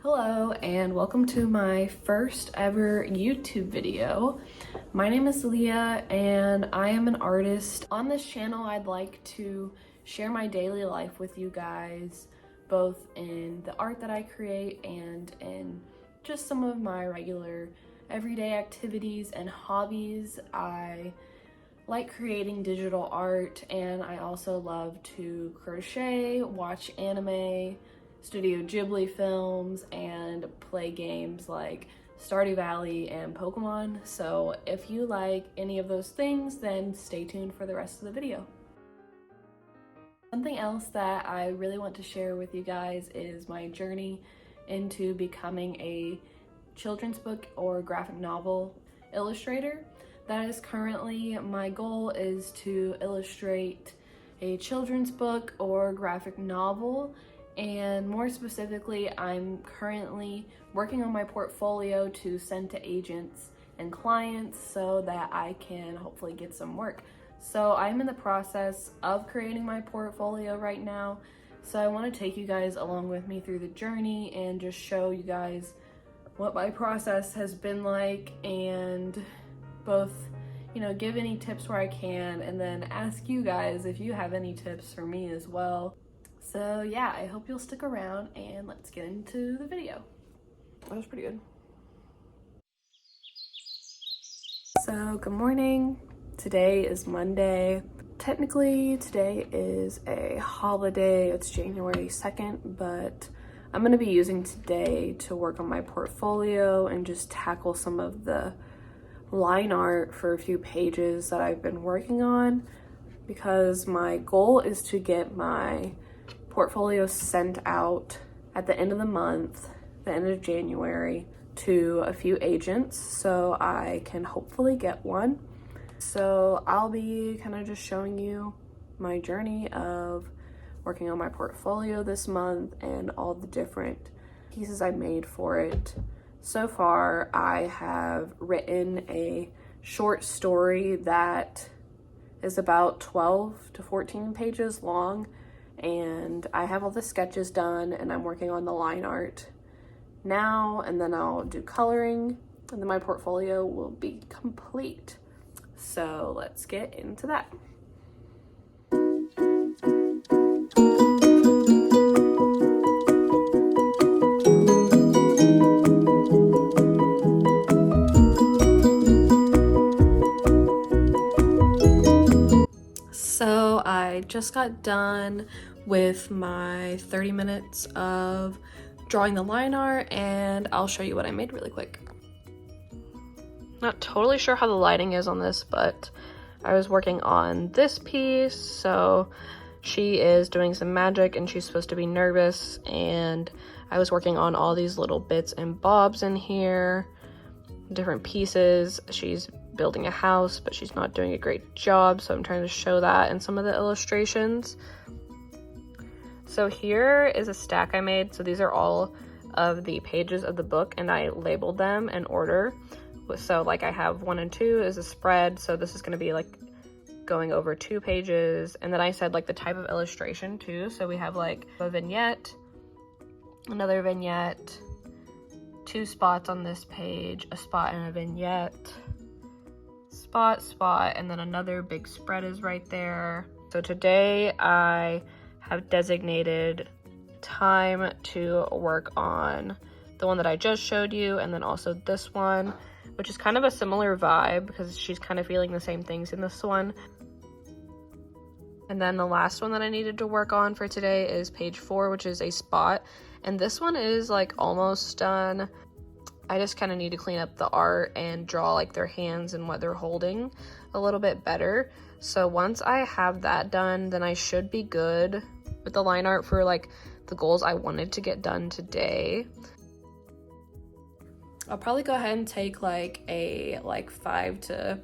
Hello and welcome to my first ever YouTube video. My name is Leah and I am an artist. On this channel I'd like to share my daily life with you guys, both in the art that I create and in just some of my regular everyday activities and hobbies. I like creating digital art and I also love to crochet, watch anime, Studio Ghibli films, and play games like Stardew Valley and Pokemon. So if you like any of those things, then stay tuned for the rest of the video. Something else that I really want to share with you guys is my journey into becoming a children's book or graphic novel illustrator. That is currently my goal, is to illustrate a children's book or graphic novel. And more specifically, I'm currently working on my portfolio to send to agents and clients so that I can hopefully get some work. So I'm in the process of creating my portfolio right now. So I want to take you guys along with me through the journey and just show you guys what my process has been like, and both, give any tips where I can, and then ask you guys if you have any tips for me as well. So yeah, I hope you'll stick around and let's get into the video. That was pretty good. So good morning. Today is Monday. Technically today is a holiday. It's January 2nd, but I'm going to be using today to work on my portfolio and just tackle some of the line art for a few pages that I've been working on, because my goal is to get my portfolio sent out at the end of the month, the end of January, to a few agents so I can hopefully get one. So I'll be kind of just showing you my journey of working on my portfolio this month and all the different pieces I made for it. So far, I have written a short story that is about 12 to 14 pages long, and I have all the sketches done and I'm working on the line art now, and then I'll do coloring and then my portfolio will be complete. So let's get into that. So I just got done with my 30 minutes of drawing the line art, and I'll show you what I made really quick. Not totally sure how the lighting is on this, but I was working on this piece. So she is doing some magic and she's supposed to be nervous, and I was working on all these little bits and bobs in here, different pieces. She's building a house, but she's not doing a great job, so I'm trying to show that in some of the illustrations. So here is a stack I made. So these are all of the pages of the book, and I labeled them in order. So like I have 1 and 2 is a spread, so this is going to be like going over 2 pages, and then I said like the type of illustration too. So we have like a vignette, another vignette, 2 spots on this page, a spot and a vignette, spot, and then another big spread is right there. So today I have designated time to work on the one that I just showed you, and then also this one, which is kind of a similar vibe because she's kind of feeling the same things in this one. And then the last one that I needed to work on for today is page 4, which is a spot, and this one is like almost done. I just kind of need to clean up the art and draw like their hands and what they're holding a little bit better. So once I have that done, then I should be good with the line art for like the goals I wanted to get done today. I'll probably go ahead and take like a 5 to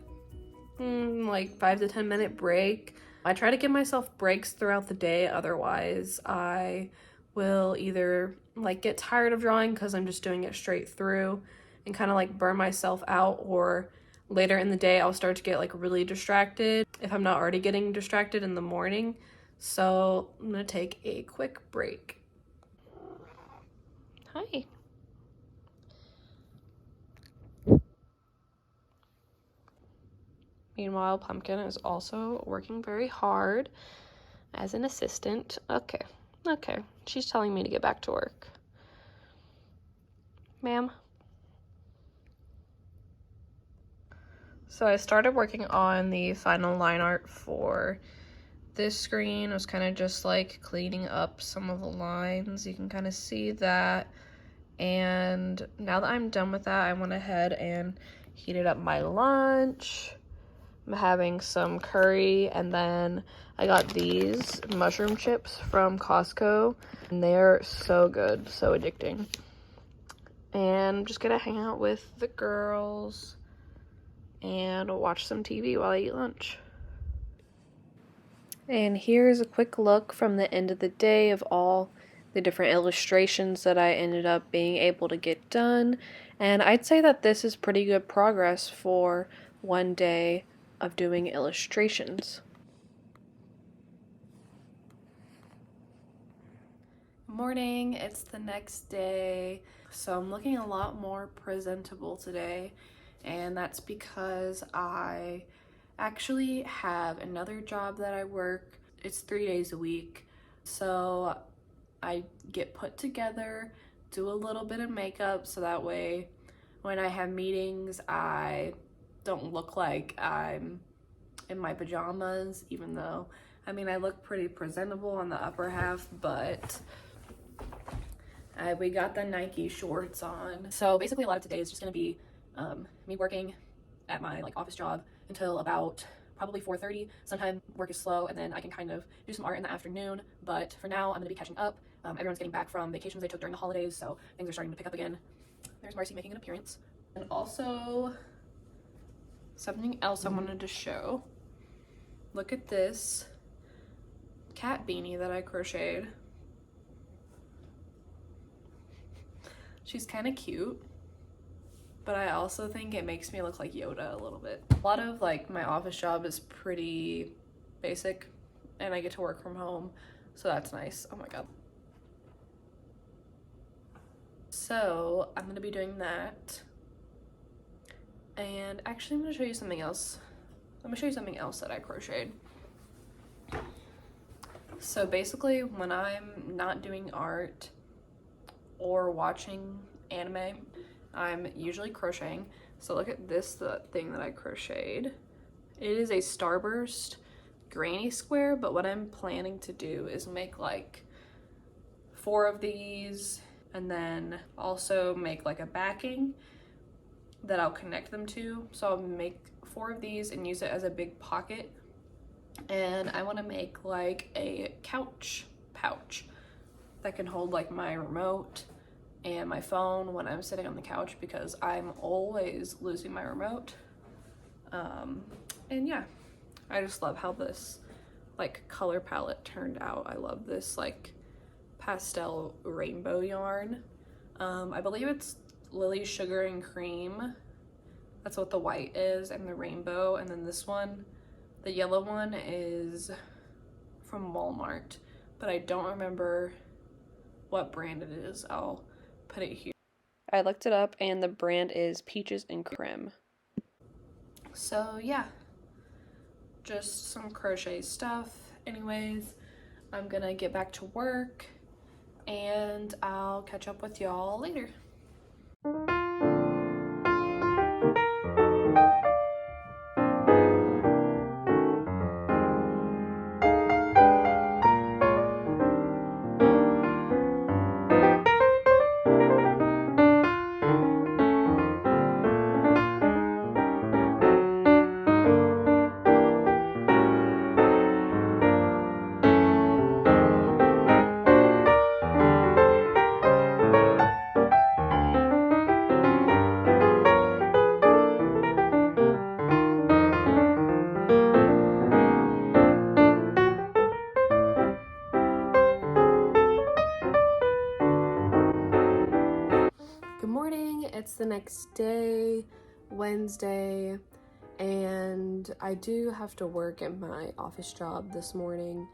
10 minute break. I try to give myself breaks throughout the day, otherwise I will either like get tired of drawing because I'm just doing it straight through and kind of like burn myself out, or later in the day I'll start to get like really distracted if I'm not already getting distracted in the morning. So I'm gonna take a quick break. Hi. Meanwhile, Pumpkin is also working very hard as an assistant. Okay, she's telling me to get back to work. Ma'am? So I started working on the final line art for this screen. It was kind of just like cleaning up some of the lines. You can kind of see that. And now that I'm done with that, I went ahead and heated up my lunch. I'm having some curry, and then I got these mushroom chips from Costco, and they're so good, so addicting. And I'm just gonna hang out with the girls and watch some TV while I eat lunch. And here's a quick look from the end of the day of all the different illustrations that I ended up being able to get done. And I'd say that this is pretty good progress for one day of doing illustrations. Morning, it's the next day. So I'm looking a lot more presentable today, and that's because I actually have another job that I work. It's 3 days a week. So I get put together, do a little bit of makeup so that way when I have meetings, I don't look like I'm in my pajamas, even though, I mean, I look pretty presentable on the upper half, but we got the Nike shorts on. So basically a lot of today is just gonna be me working at my office job until about probably 4:30. Sometimes work is slow and then I can kind of do some art in the afternoon, but for now I'm gonna be catching up. Everyone's getting back from vacations they took during the holidays, so things are starting to pick up again. There's Marcy making an appearance. And also something else I wanted to show. Look at this cat beanie that I crocheted. She's kind of cute, but I also think it makes me look like Yoda a little bit. A lot of my office job is pretty basic and I get to work from home, so that's nice. Oh my god. So I'm gonna be doing that, and actually I'm gonna show you something else. I'm gonna show you something else that I crocheted. So basically when I'm not doing art or watching anime, I'm usually crocheting. So look at this thing that I crocheted. It is a starburst granny square, but what I'm planning to do is make 4 of these and then also make a backing that I'll connect them to. So I'll make 4 of these and use it as a big pocket. And I want to make a couch pouch that can hold my remote and my phone when I'm sitting on the couch, because I'm always losing my remote. And yeah, I just love how this color palette turned out. I love this pastel rainbow yarn. I believe it's Lily's Sugar and Cream. That's what the white is, and the rainbow. And then this one, the yellow one, is from Walmart, but I don't remember what brand it is. I'll put it here. I looked it up and the brand is Peaches and Creme. So yeah, just some crochet stuff. Anyways, I'm gonna get back to work and I'll catch up with y'all later. Good morning, it's the next day, Wednesday, and I do have to work at my office job this morning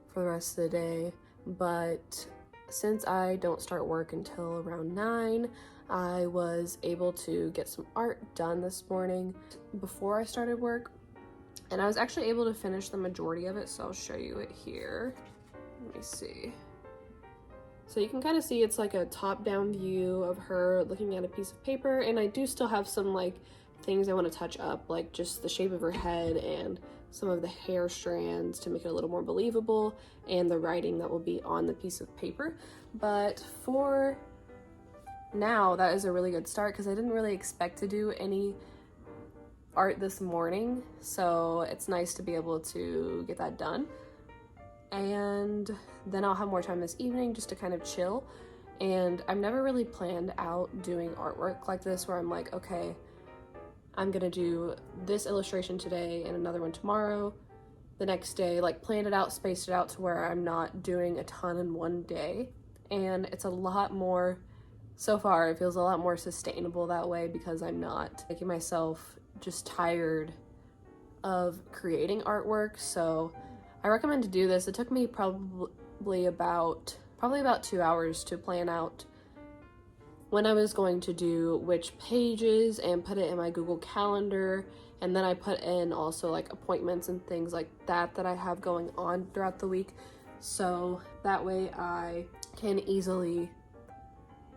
for the rest of the day, but since I don't start work until around 9, I was able to get some art done this morning before I started work, and I was actually able to finish the majority of it, so I'll show you it here. Let me see. So you can kind of see it's like a top-down view of her looking at a piece of paper, and I do still have some like things I want to touch up, like just the shape of her head and some of the hair strands to make it a little more believable, and the writing that will be on the piece of paper. But for now, that is a really good start because I didn't really expect to do any art this morning, so it's nice to be able to get that done. And then I'll have more time this evening just to kind of chill. And I've never really planned out doing artwork like this where I'm like, okay, I'm gonna do this illustration today and another one tomorrow, the next day, like planned it out, spaced it out to where I'm not doing a ton in one day. And it's a lot more, so far it feels a lot more sustainable that way because I'm not making myself just tired of creating artwork. So I recommend to do this. It took me probably about 2 hours to plan out when I was going to do which pages and put it in my Google Calendar, and then I put in also like appointments and things like that that I have going on throughout the week, so that way I can easily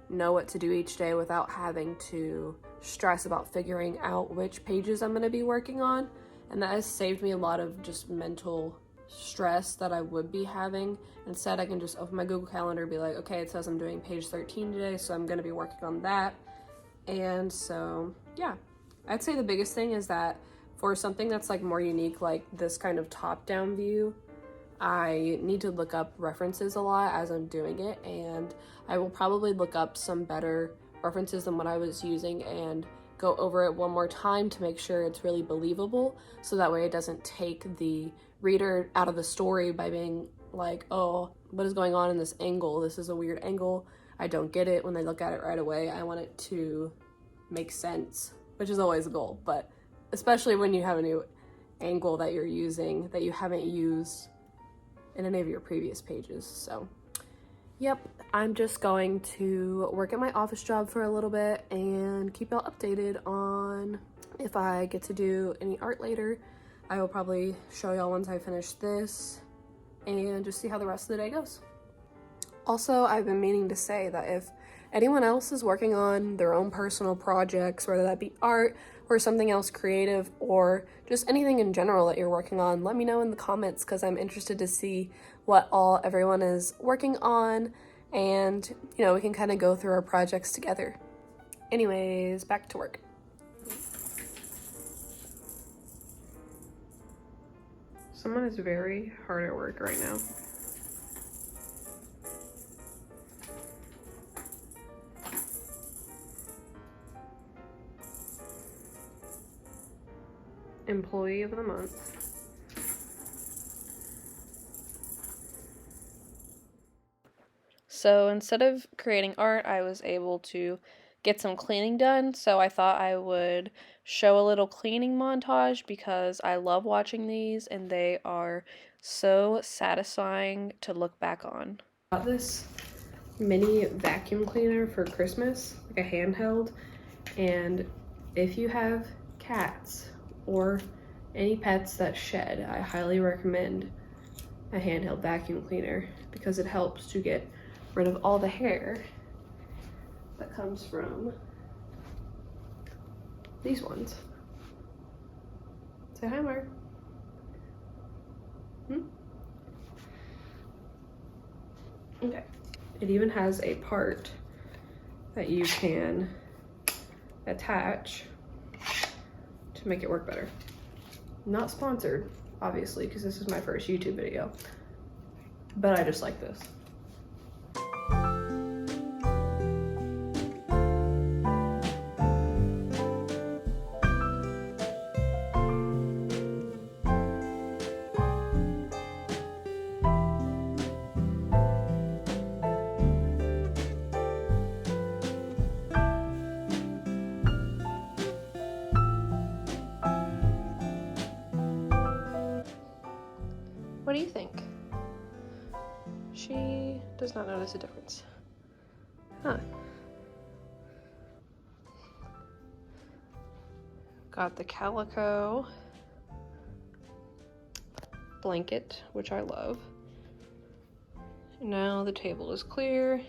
know what to do each day without having to stress about figuring out which pages I'm going to be working on. And that has saved me a lot of just mental stress that I would be having. Instead, I can just open my Google Calendar and be like, okay, it says I'm doing page 13 today, so I'm going to be working on that. And so yeah, I'd say the biggest thing is that for something that's like more unique, like this kind of top-down view, I need to look up references a lot as I'm doing it, and I will probably look up some better references than what I was using and go over it one more time to make sure it's really believable, so that way it doesn't take the reader out of the story by being like, oh, what is going on in this angle? This is a weird angle. I don't get it when they look at it right away. I want it to make sense, which is always a goal, but especially when you have a new angle that you're using that you haven't used in any of your previous pages. So yep, I'm just going to work at my office job for a little bit and keep y'all updated on if I get to do any art later. I will probably show y'all once I finish this and just see how the rest of the day goes. Also, I've been meaning to say that if anyone else is working on their own personal projects, whether that be art or something else creative or just anything in general that you're working on, let me know in the comments because I'm interested to see what all everyone is working on, and you know, we can kind of go through our projects together. Anyways, back to work. Someone is very hard at work right now. Employee of the month. So instead of creating art, I was able to get some cleaning done. So I thought I would show a little cleaning montage because I love watching these and they are so satisfying to look back on. I got this mini vacuum cleaner for Christmas, like a handheld, and if you have cats or any pets that shed, I highly recommend a handheld vacuum cleaner because it helps to get rid of all the hair that comes from these ones. Say hi, Mark. Okay. It even has a part that you can attach to make it work better. Not sponsored, obviously, because this is my first YouTube video, but I just like this. What do you think? She does not notice a difference. Huh. Got the calico blanket, which I love. Now the table is clear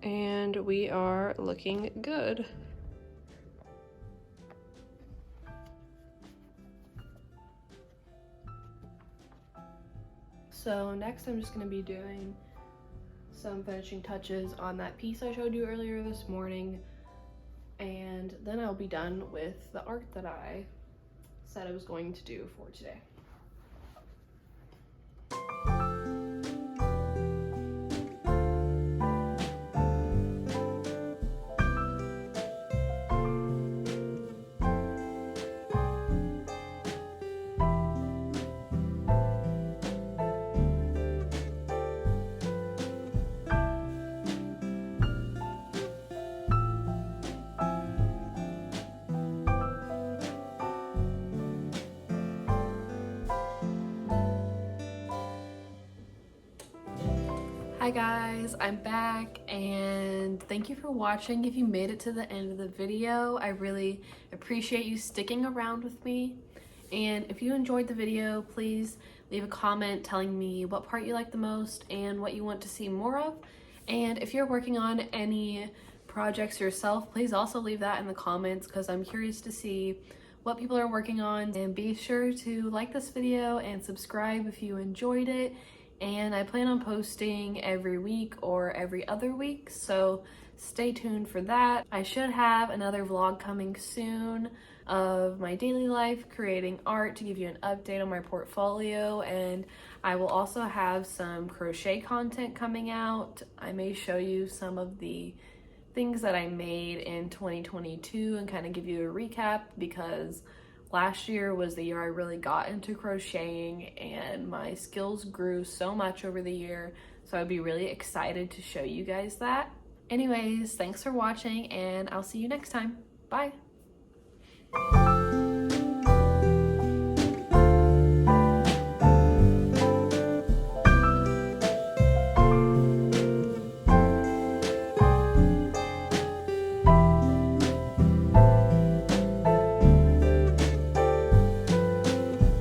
and we are looking good. So next I'm just going to be doing some finishing touches on that piece I showed you earlier this morning, and then I'll be done with the art that I said I was going to do for today. Hi guys, I'm back and thank you for watching. If you made it to the end of the video, I really appreciate you sticking around with me. And if you enjoyed the video, please leave a comment telling me what part you like the most and what you want to see more of. And if you're working on any projects yourself, please also leave that in the comments because I'm curious to see what people are working on. And be sure to like this video and subscribe if you enjoyed it. And I plan on posting every week or every other week, so stay tuned for that. I should have another vlog coming soon of my daily life creating art to give you an update on my portfolio, and I will also have some crochet content coming out. I may show you some of the things that I made in 2022 and kind of give you a recap, because last year was the year I really got into crocheting and my skills grew so much over the year, so I'd be really excited to show you guys that. Anyways, thanks for watching and I'll see you next time. Bye!